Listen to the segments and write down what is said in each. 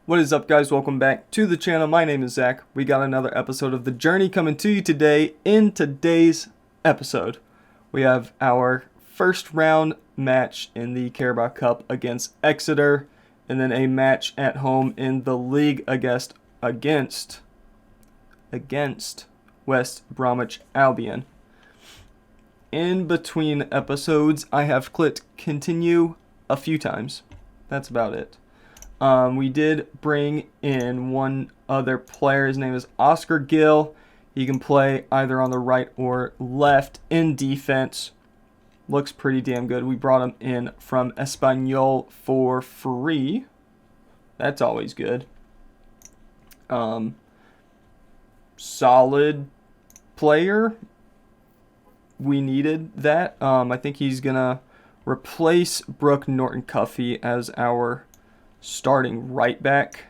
What is up, guys? Welcome back to the channel. My name is Zach. We got another episode of The Journey coming to you today. In today's episode, we have our first round match in the Carabao Cup against Exeter, and then a match at home in the league against West Bromwich Albion. In between episodes, I have clicked continue a few times. That's about it. We did bring in one other player. His name is Oscar Gill. He can play either on the right or left in defense. Looks pretty damn good. We brought him in from Espanyol for free. That's always good. Solid player. We needed that. I think he's going to replace Brooke Norton-Cuffy as our starting right back.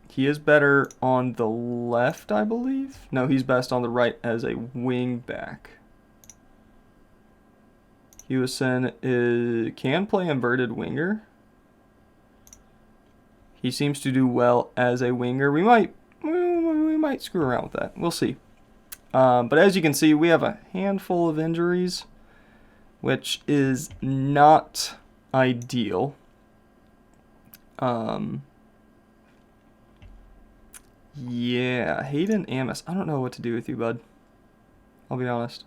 He is better on the left, I believe. No, he's best on the right as a wing back. Hewison can play inverted winger. He seems to do well as a winger. We might screw around with that. We'll see. But as you can see, we have a handful of injuries, which is not ideal. Yeah, Hayden Amos. I don't know what to do with you, bud. I'll be honest.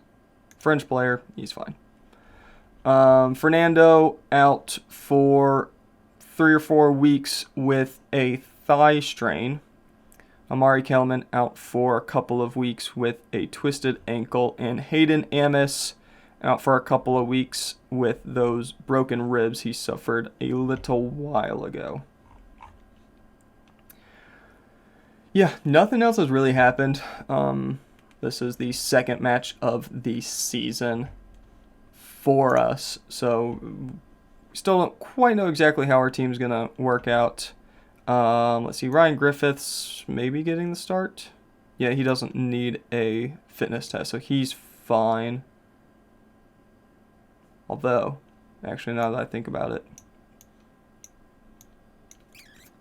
French player, he's fine. Fernando out for 3 or 4 weeks with a thigh strain. Amari Kelman out for a couple of weeks with a twisted ankle, and Hayden Amos out for a couple of weeks with those broken ribs he suffered a little while ago. Yeah, nothing else has really happened. This is the second match of the season for us, so still don't quite know exactly how our team's going to work out. Let's see, Ryan Griffiths maybe getting the start. Yeah, he doesn't need a fitness test, so he's fine. Although, actually, now that I think about it,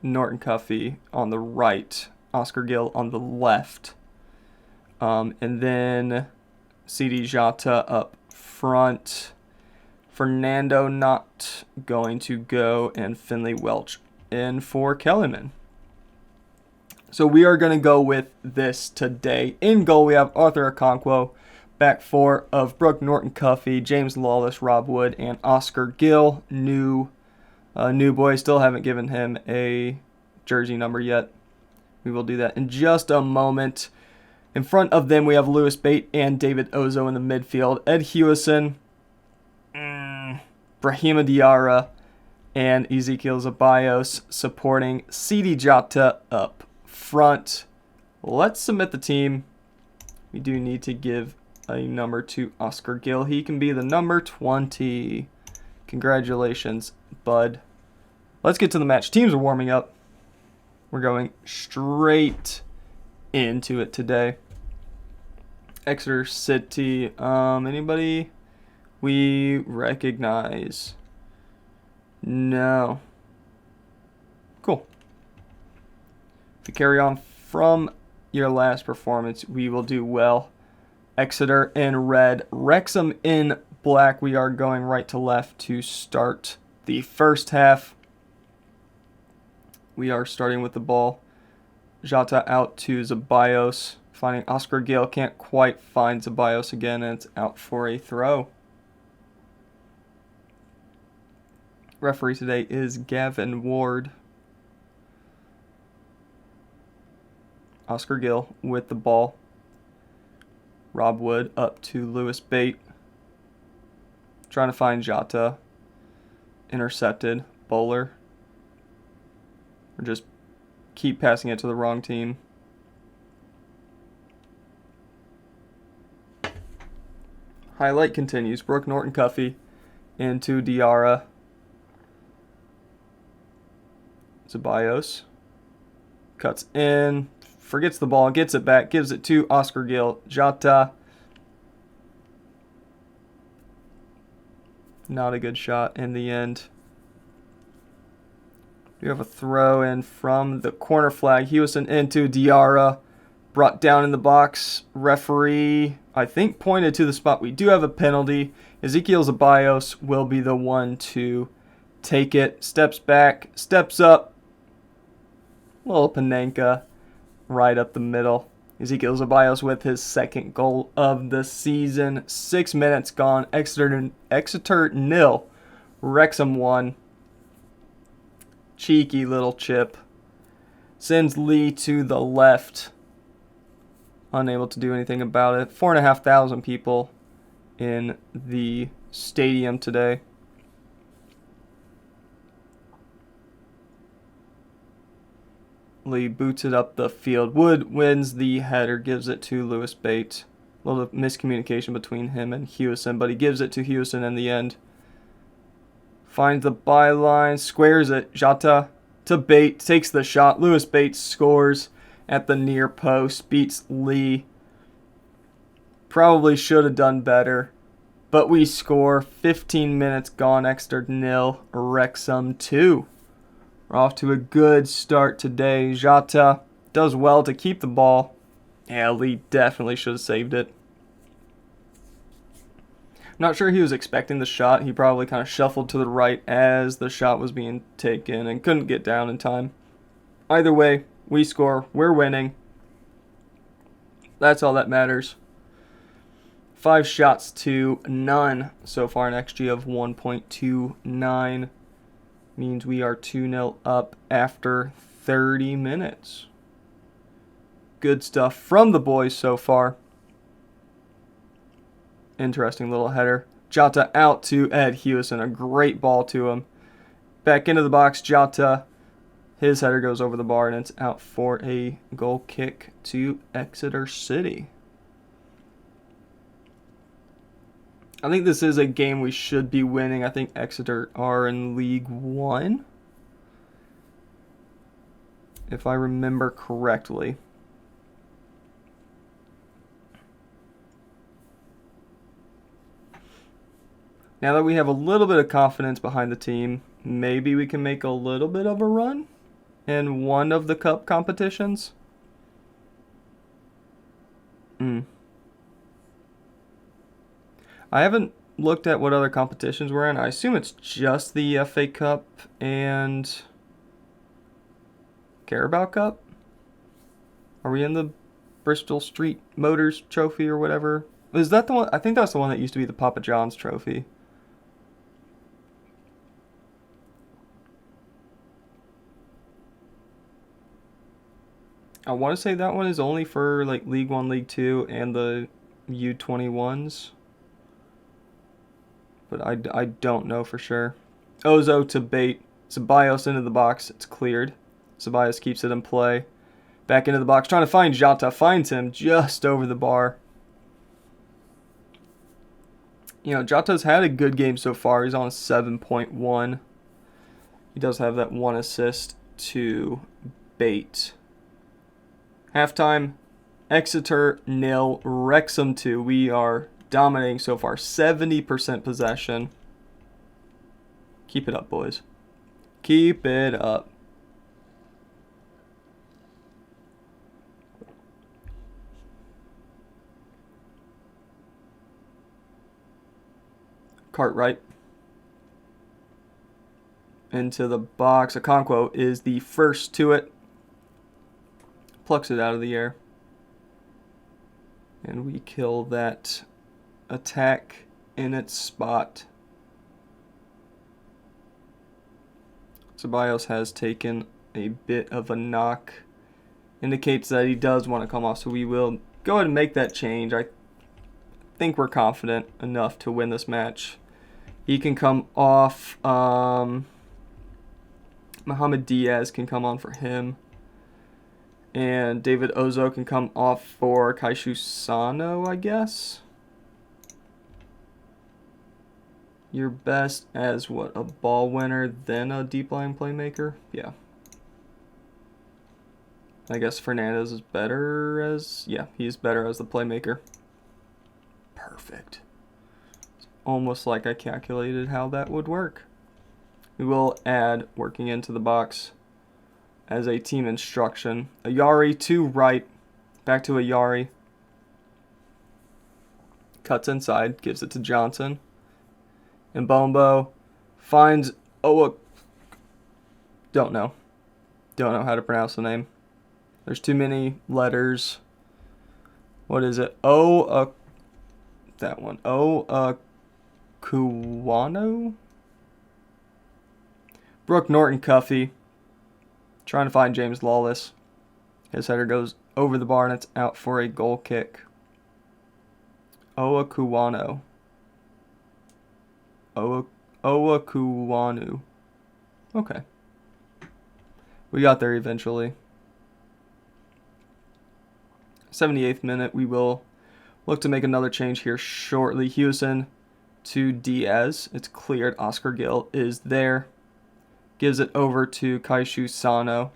Norton-Cuffy on the right, Oscar Gill on the left, and then CD Jota up front. Fernando not going to go, and Finley Welch in for Kellyman. So we are going to go with this today. In goal, we have Arthur Okonkwo. Back four of Brooke Norton-Cuffy, James Lawless, Rob Wood, and Oscar Gill. New boy. Still haven't given him a jersey number yet. We will do that in just a moment. In front of them, we have Lewis Bate and David Ozo in the midfield. Ed Hewison, Brahima Diarra, and Ezekiel Zeballos supporting CD Jota up front. Let's submit the team. We do need to give a number to Oscar Gill. He can be the number 20. Congratulations, bud. Let's get to the match. Teams are warming up. We're going straight into it today. Exeter City. Anybody we recognize? No. Cool. If you carry on from your last performance, we will do well. Exeter in red, Wrexham in black. We are going right to left to start the first half. We are starting with the ball. Jota out to Zeballos, finding Oscar Gill. Can't quite find Zeballos again, and it's out for a throw. Referee today is Gavin Ward. Oscar Gill with the ball. Rob Wood up to Lewis Bate. Trying to find Jota. Intercepted. Bowler. Or just keep passing it to the wrong team. Highlight continues. Brooke Norton-Cuffy into Diarra. Zeballos cuts in, forgets the ball, gets it back, gives it to Oscar Gill. Jota. Not a good shot in the end. We have a throw in from the corner flag. Hewson into Diarra. Brought down in the box. Referee, I think, pointed to the spot. We do have a penalty. Ezekiel Zeballos will be the one to take it. Steps back. Steps up. Little Panenka right up the middle. Ezekiel Zeballos with his second goal of the season. 6 minutes gone. Exeter 0. Wrexham 1. Cheeky little chip. Sends Lee to the left. Unable to do anything about it. 4,500 people in the stadium today. Lee boots it up the field. Wood wins the header, gives it to Lewis Bate. A little miscommunication between him and Hewson, but he gives it to Hewson in the end. Finds the byline, squares it. Jota to Bate, takes the shot. Lewis Bates scores at the near post, beats Lee. Probably should have done better, but we score. 15 minutes gone. Exeter 0, Wrexham 2. We're off to a good start today. Jota does well to keep the ball. Yeah, Lee definitely should have saved it. Not sure he was expecting the shot. He probably kind of shuffled to the right as the shot was being taken and couldn't get down in time. Either way, we score. We're winning. That's all that matters. 5 shots to none so far, an XG of 1.29. Means we are 2-0 up after 30 minutes. Good stuff from the boys so far. Interesting little header. Jota out to Ed Hewson. A great ball to him. Back into the box, Jota. His header goes over the bar and it's out for a goal kick to Exeter City. I think this is a game we should be winning. I think Exeter are in League One, if I remember correctly. Now that we have a little bit of confidence behind the team, maybe we can make a little bit of a run in one of the cup competitions. I haven't looked at what other competitions we're in. I assume it's just the FA Cup and Carabao Cup. Are we in the Bristol Street Motors Trophy or whatever? Is that the one? I think that's the one that used to be the Papa John's Trophy. I want to say that one is only for like League 1, League 2, and the U21s. But I don't know for sure. Ozo to Bate. Zeballos into the box. It's cleared. Zeballos keeps it in play. Back into the box. Trying to find Jota. Finds him just over the bar. You know, Jota's had a good game so far. He's on a 7.1. He does have that 1 assist to Bate. Halftime. Exeter 0. Wrexham 2. We are dominating so far. 70% possession. Keep it up, boys. Keep it up. Cartwright. Into the box. Okonkwo is the first to it. Plucks it out of the air. And we kill that attack in its spot. Zeballos has taken a bit of a knock. Indicates that he does want to come off, so we will go ahead and make that change. I think we're confident enough to win this match. He can come off. Mohamed Diaz can come on for him. And David Ozo can come off for Kaishu Sano, I guess. You're best as what? A ball winner, then a deep line playmaker? Yeah. I guess Fernandez is better as... Yeah, he's better as the playmaker. Perfect. It's almost like I calculated how that would work. We will add working into the box as a team instruction. Ayari to right. Back to Ayari. Cuts inside. Gives it to Johnson. And Bombo finds Owa. Don't know how to pronounce the name. There's too many letters. What is it? That one. Kuwano? Brooke Norton Cuffey. Trying to find James Lawless. His header goes over the bar and it's out for a goal kick. Kuwano. Kuwanu. Okay. We got there eventually. 78th minute, we will look to make another change here shortly. Hewson to Diaz. It's cleared. Oscar Gill is there. Gives it over to Kaishu Sano.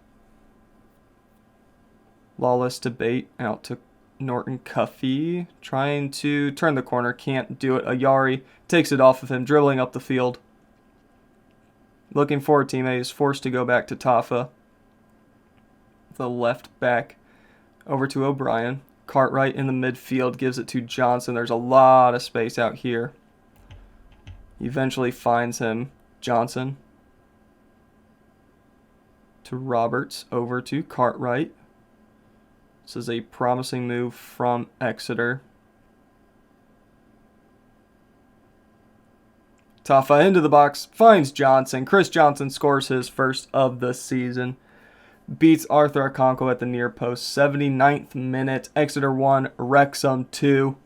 Lawless to Bate. Out to Norton Cuffey. Trying to turn the corner. Can't do it. Ayari takes it off of him. Dribbling up the field. Looking for a teammate. Is forced to go back to Tafa. The left back. Over to O'Brien. Cartwright in the midfield. Gives it to Johnson. There's a lot of space out here. Eventually finds him. Johnson. To Roberts. Over to Cartwright. This is a promising move from Exeter. Tafa into the box. Finds Johnson. Chris Johnson scores his first of the season. Beats Arthur Akonko at the near post. 79th minute. Exeter 1, Wrexham 2.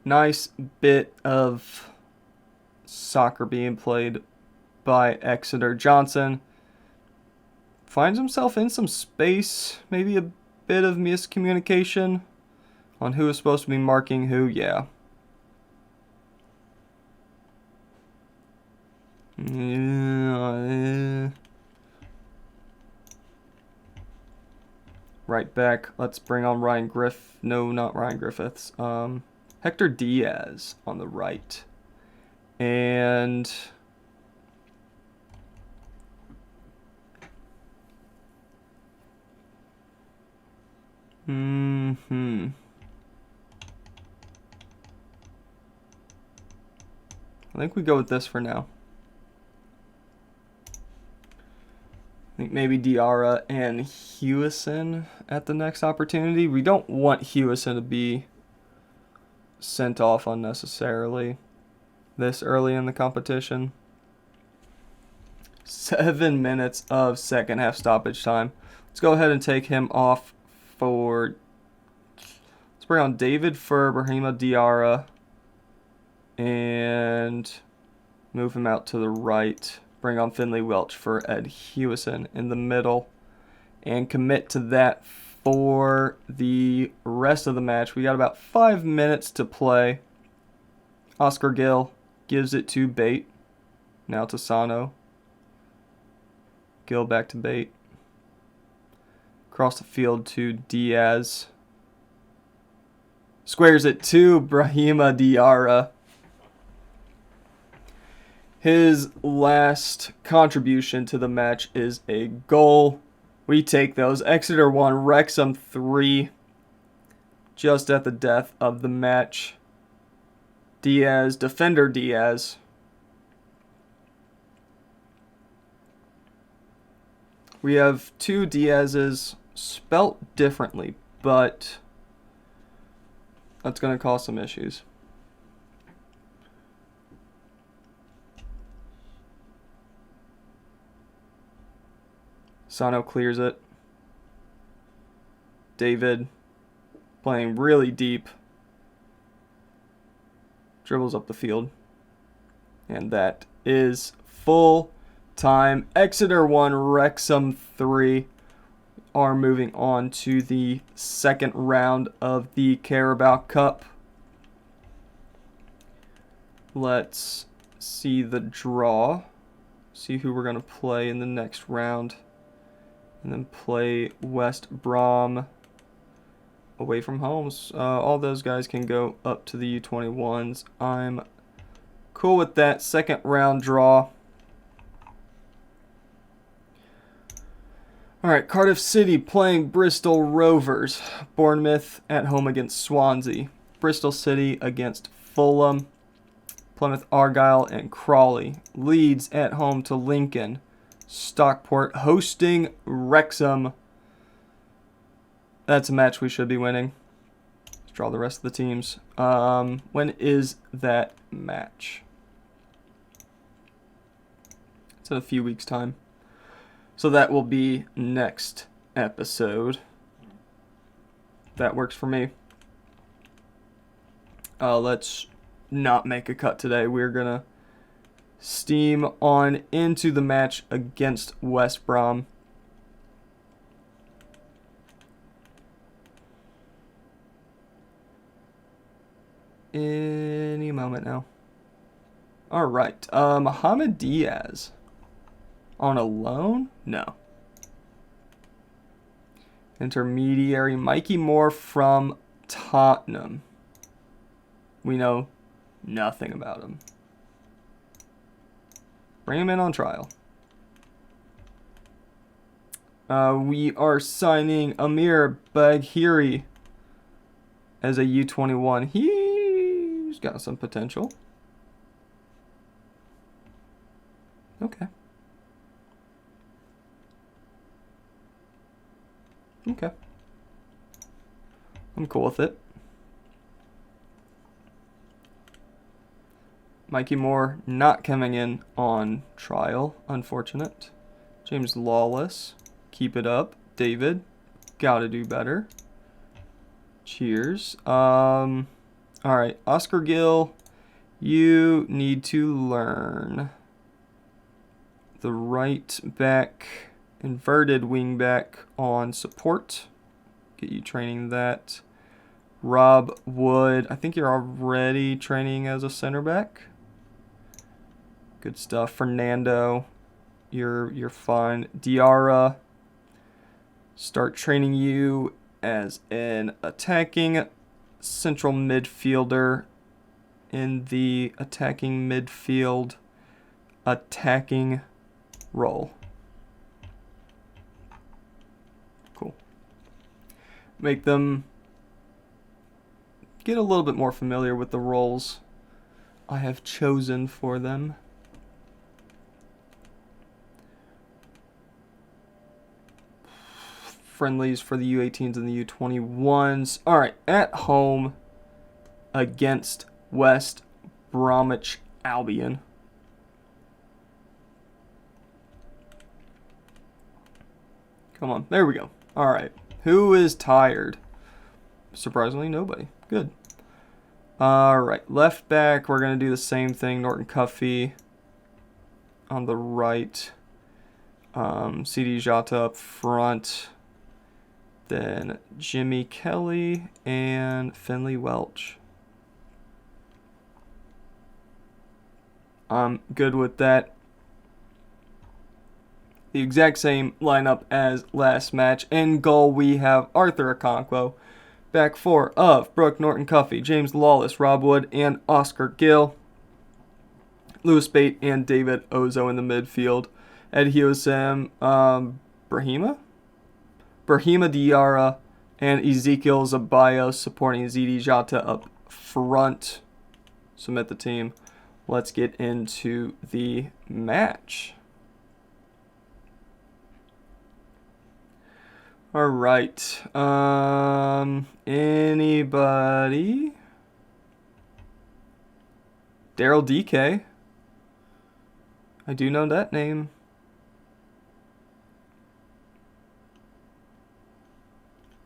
Nice bit of soccer being played by Exeter. Johnson finds himself in some space. Maybe a bit of miscommunication on who is supposed to be marking who. Yeah. Right back. Let's bring on Ryan Griff. No, not Ryan Griffiths. Hector Diaz on the right. And I think we go with this for now. I think maybe Diarra and Hewison at the next opportunity. We don't want Hewison to be sent off unnecessarily this early in the competition. 7 minutes of second half stoppage time. Let's go ahead and take him off for... Let's bring on David for Brahima Diarra and move him out to the right. Bring on Finley Welch for Ed Hewison in the middle and commit to that for the rest of the match. We got about 5 minutes to play. Oscar Gill gives it to Bate. Now to Sano. Gill back to Bate. Across the field to Diaz. Squares it to Brahima Diarra. His last contribution to the match is a goal. We take those. Exeter 1, Wrexham 3. Just at the death of the match. Diaz, defender Diaz. We have two Diazes spelt differently, but that's going to cause some issues. Sano clears it. David playing really deep. Dribbles up the field. And that is full time. Exeter 1, Wrexham 3 are moving on to the second round of the Carabao Cup. Let's see the draw. See who we're going to play in the next round. And then play West Brom away from homes. All those guys can go up to the U21s. I'm cool with that. Second round draw. All right, Cardiff City playing Bristol Rovers. Bournemouth at home against Swansea. Bristol City against Fulham. Plymouth Argyle and Crawley. Leeds at home to Lincoln. Stockport hosting Wrexham. That's a match we should be winning. Let's draw the rest of the teams. When is that match? It's in a few weeks' time. So that will be next episode. That works for me. Let's not make a cut today. We're going to steam on into the match against West Brom. Any moment now. All right. Mohamed Diaz. On a loan? No. Intermediary. Mikey Moore from Tottenham. We know nothing about him. Bring him in on trial. We are signing Amir Baghiri as a U21. He's got some potential. Okay. Okay. I'm cool with it. Mikey Moore not coming in on trial. Unfortunate. James Lawless. Keep it up. David. Gotta do better. Cheers. Alright. Oscar Gill. You need to learn the right back, inverted wing back on support. Get you training that. Rob Wood. I think you're already training as a center back. Good stuff. Fernando, you're fine. Diarra, start training you as an attacking central midfielder in the attacking midfield attacking role. Cool. Make them get a little bit more familiar with the roles I have chosen for them. Friendlies for the U18s and the U21s. All right, at home against West Bromwich Albion. Come on, there we go. All right, who is tired? Surprisingly, nobody. Good. All right, left back, we're going to do the same thing. Norton Cuffy on the right. CD Jota up front. Then Jimmy Kelly and Finley Welch. I'm good with that. The exact same lineup as last match. In goal, we have Arthur Okonkwo. Back four of Brooke Norton Cuffy, James Lawless, Rob Wood, and Oscar Gill. Lewis Bate and David Ozo in the midfield. Ed Husam, Brahima Diarra, and Ezekiel Zabayo supporting Zidi Jota up front. Submit the team. Let's get into the match. All right. Anybody? Daryl DK. I do know that name.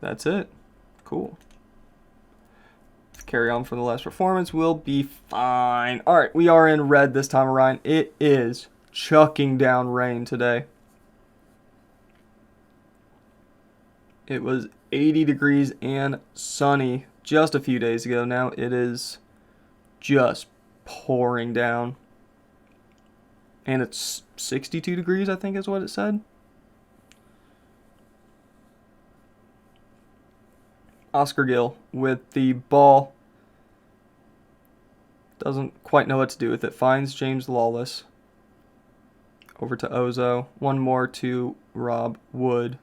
That's it. Cool. Let's carry on from the last performance. We'll be fine. All right, we are in red this time around. It is chucking down rain today. It was 80 degrees and sunny just a few days ago. Now it is just pouring down. And it's 62 degrees, I think is what it said. Oscar Gill with the ball. Doesn't quite know what to do with it. Finds James Lawless. Over to Ozo. One more to Rob Wood.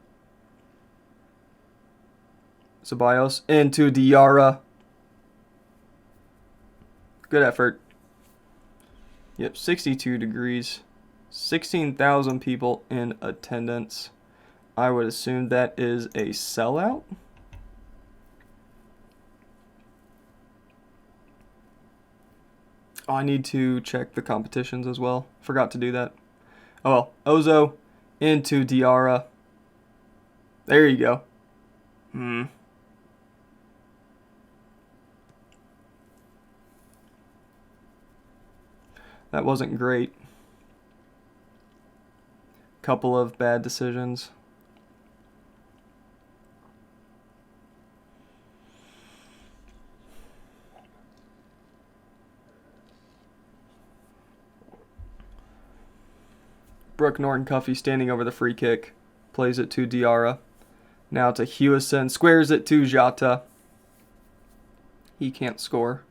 Ceballos into Diarra. Good effort. Yep, 62 degrees. 16,000 people in attendance. I would assume that is a sellout. Oh, I need to check the competitions as well. Forgot to do that. Oh well. Ozo into Diarra. There you go. That wasn't great. Couple of bad decisions. Brooke Norton-Cuffy standing over the free kick. Plays it to Diarra. Now to Hewison. Squares it to Jota. He can't score.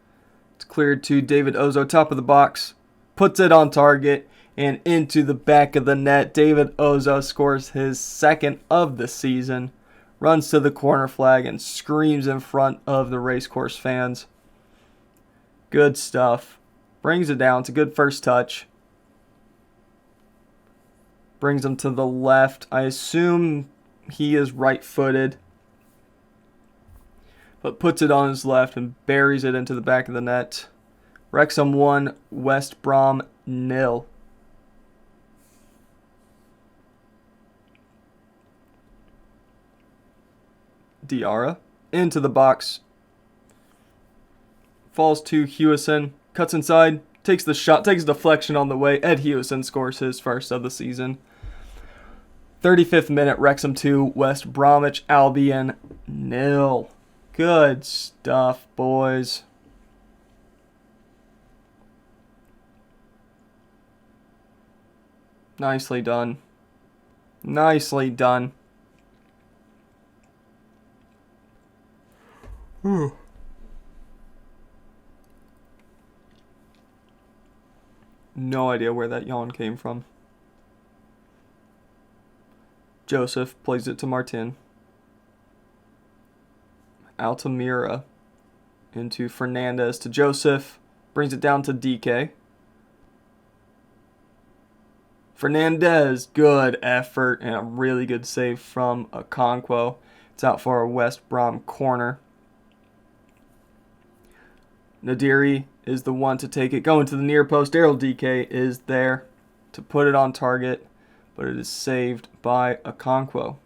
It's cleared to David Ozo. Top of the box. Puts it on target. And into the back of the net. David Ozo scores his second of the season. Runs to the corner flag and screams in front of the racecourse fans. Good stuff. Brings it down. It's a good first touch. Brings him to the left. I assume he is right-footed. But puts it on his left and buries it into the back of the net. Wrexham 1, West Brom 0. Diarra into the box. Falls to Hewison. Cuts inside. Takes the shot. Takes deflection on the way. Ed Hewison scores his first of the season. 35th minute. Wrexham 2. West Bromwich Albion 0. Good stuff, boys. Nicely done. Nicely done. No idea where that yawn came from. Joseph plays it to Martin. Altamira into Fernandez to Joseph. Brings it down to DK. Fernandez, good effort and a really good save from Okonkwo. It's out for a West Brom corner. Nadiri is the one to take it. Going to the near post. Daryl DK is there to put it on target, but it is saved by Okonkwo.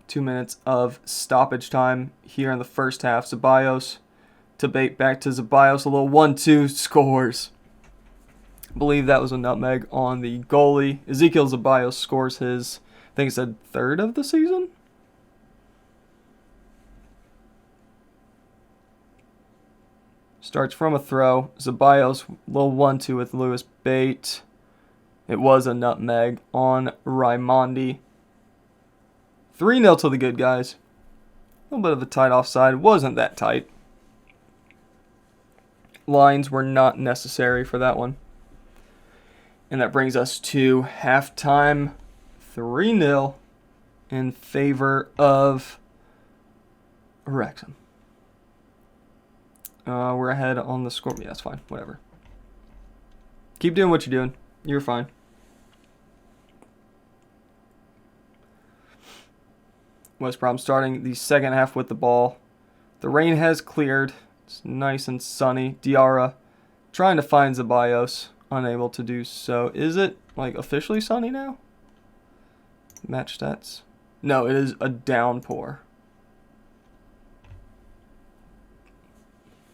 2 minutes of stoppage time here in the first half. Ceballos to bait back to Ceballos. A little 1-2 scores. I believe that was a nutmeg on the goalie. Ezekiel Ceballos scores his, I think it said, third of the season? Starts from a throw. Ceballos, little 1-2 with Lewis Bate. It was a nutmeg on Raimondi. 3-0 to the good guys. A little bit of a tight offside. Wasn't that tight. Lines were not necessary for that one. And that brings us to halftime. 3-0 in favor of Wrexham. We're ahead on the score. Yeah, that's fine. Whatever. Keep doing what you're doing. You're fine. West Brom starting the second half with the ball. The rain has cleared. It's nice and sunny. Diarra trying to find Ceballos. Unable to do so. Is it like officially sunny now? Match stats. No, it is a downpour.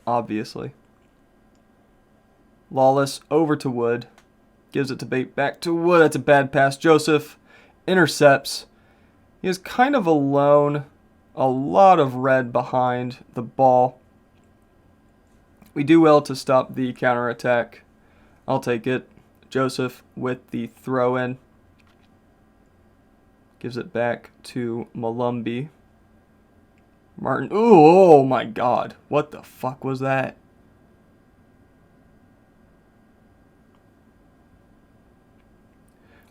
Obviously. Lawless over to Wood. Gives it to Bate. Back to Wood. That's a bad pass. Joseph intercepts. He is kind of alone. A lot of red behind the ball. We do well to stop the counterattack. I'll take it. Joseph with the throw-in. Gives it back to Malumbi. Martin. Ooh, oh my God. What the fuck was that?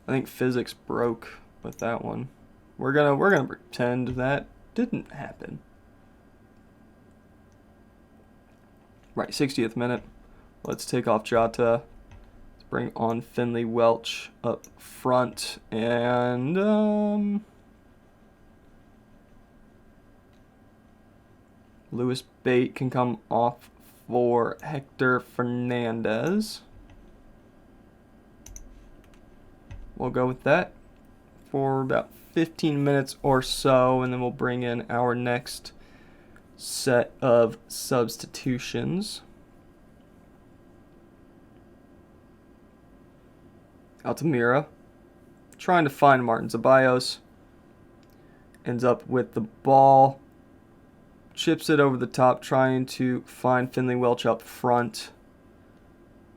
I think physics broke with that one. We're gonna pretend that didn't happen. Right, 60th minute. Let's take off Jota. Let's bring on Finley Welch up front. And Lewis Bate can come off for Hector Fernandez. We'll go with that for about 15 minutes or so, and then we'll bring in our next set of substitutions. Altamira trying to find Martin Ceballos. Ends up with the ball. Chips it over the top, trying to find Finley Welch up front.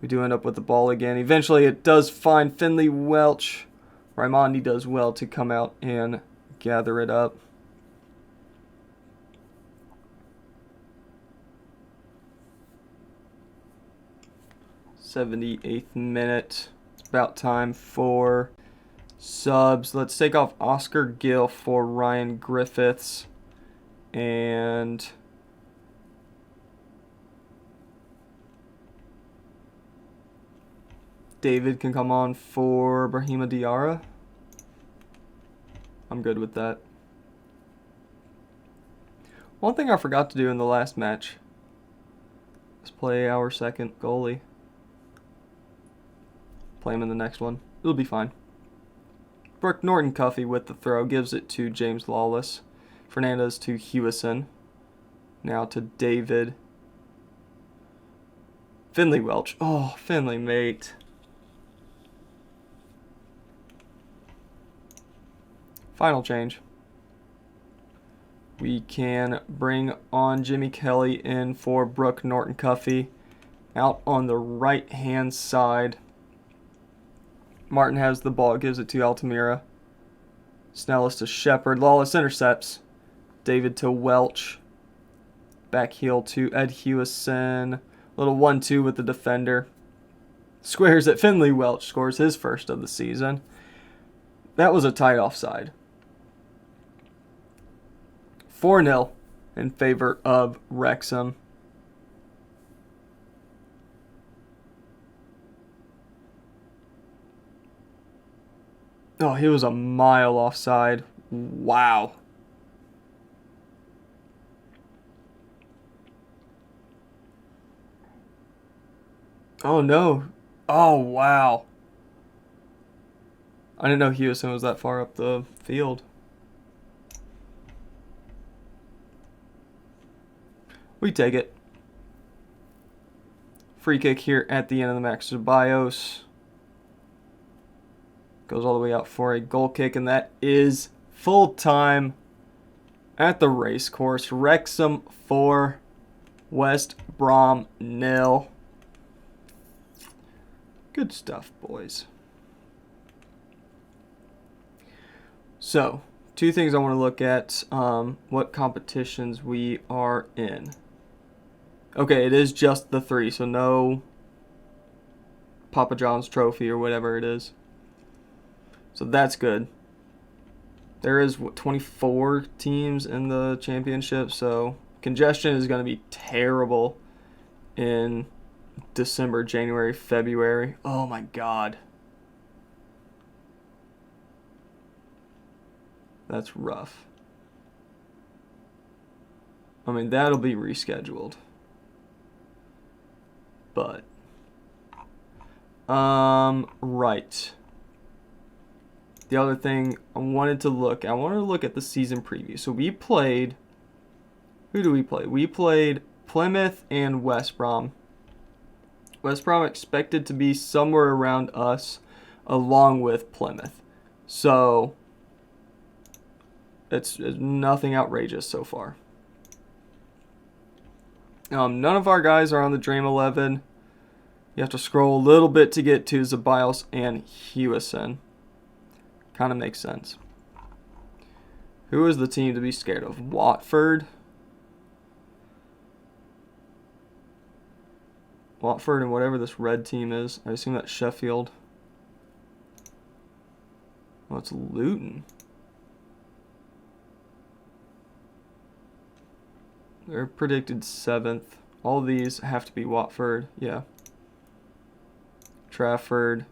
We do end up with the ball again. Eventually it does find Finley Welch. Raimondi does well to come out and gather it up. '78th minute. It's about time for subs. Let's take off Oscar Gill for Ryan Griffiths. And David can come on for Brahima Diarra. I'm good with that. One thing I forgot to do in the last match is play our second goalie. Play him in the next one. It'll be fine. Brooke Norton-Cuffy with the throw. Gives it to James Lawless. Fernandez to Hewison. Now to David. Finley Welch. Oh, Finley, mate. Final change. We can bring on Jimmy Kelly in for Brooke Norton-Cuffy. Out on the right-hand side. Martin has the ball. Gives it to Altamira. Snellis to Shepard. Lawless intercepts. David to Welch. Back heel to Ed Hewison. Little 1-2 with the defender. Squares at Finley Welch. Scores his first of the season. That was a tight offside. 4-0 in favor of Wrexham. Oh, he was a mile offside. Wow. Oh, no. Oh, wow. I didn't know Hewison was that far up the field. We take it. Free kick here at the end of the match. Ceballos goes all the way out for a goal kick, and that is full time at the race course. Wrexham 4, West Brom 0. Good stuff, boys. So, two things I want to look at. What competitions we are in. Okay, it is just the 3, so no Papa John's Trophy or whatever it is. So that's good. There is 24 teams in the championship, so congestion is going to be terrible in December, January, February. Oh my God. That's rough. I mean, that'll be rescheduled. But right. The other thing I wanted to look at the season preview. So we played, who do we play? We played Plymouth and West Brom. West Brom expected to be somewhere around us along with Plymouth. So it's nothing outrageous so far. None of our guys are on the Dream 11. You have to scroll a little bit to get to Ceballos and Hewison. Kind of makes sense. Who is the team to be scared of? Watford? Watford and whatever this red team is. I assume that's Sheffield. Oh, it's Luton. They're predicted 7th. All these have to be Watford. Yeah. Trafford.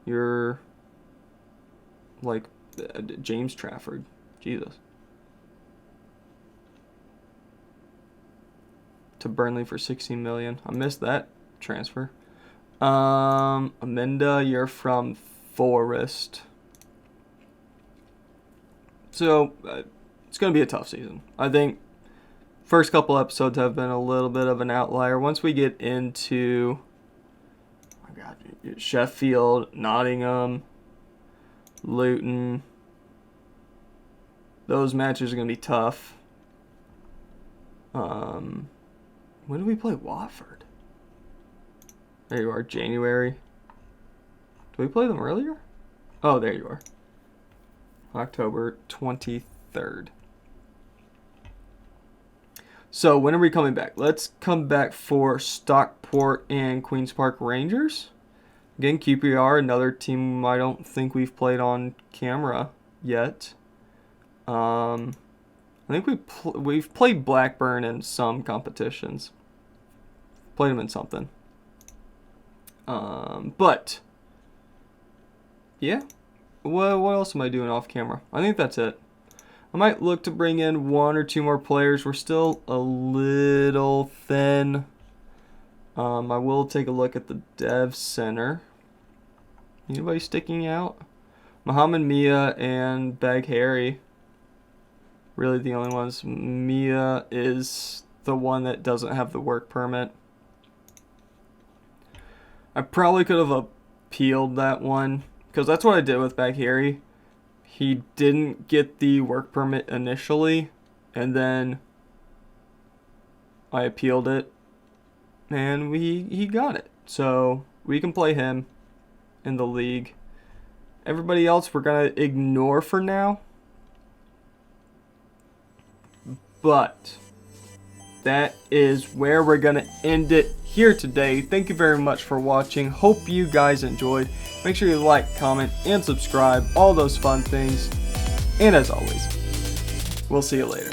You're like James Trafford. Jesus. To Burnley for 16 million. I missed that transfer. Amanda, you're from Forest. So it's going to be a tough season. I think first couple episodes have been a little bit of an outlier. Once we get into Sheffield, Nottingham, Luton, those matches are going to be tough. When do we play Watford? There you are, January. Do we play them earlier? Oh, there you are. October 23rd. So, when are we coming back? Let's come back for Stockport and Queen's Park Rangers. Again, QPR, another team I don't think we've played on camera yet. I think we've played Blackburn in some competitions. Played them in something. But yeah, what else am I doing off camera? I think that's it. I might look to bring in 1 or 2 more players. We're still a little thin. I will take a look at the dev center. Anybody sticking out? Muhammad Mia and Bag Harry. Really the only ones. Mia is the one that doesn't have the work permit. I probably could have appealed that one, because that's what I did with Bag Harry. He didn't get the work permit initially, and then I appealed it, and he got it. So we can play him in the league. Everybody else we're going to ignore for now. But that is where we're going to end it here today. Thank you very much for watching. Hope you guys enjoyed. Make sure you like, comment, and subscribe. All those fun things. And as always, we'll see you later.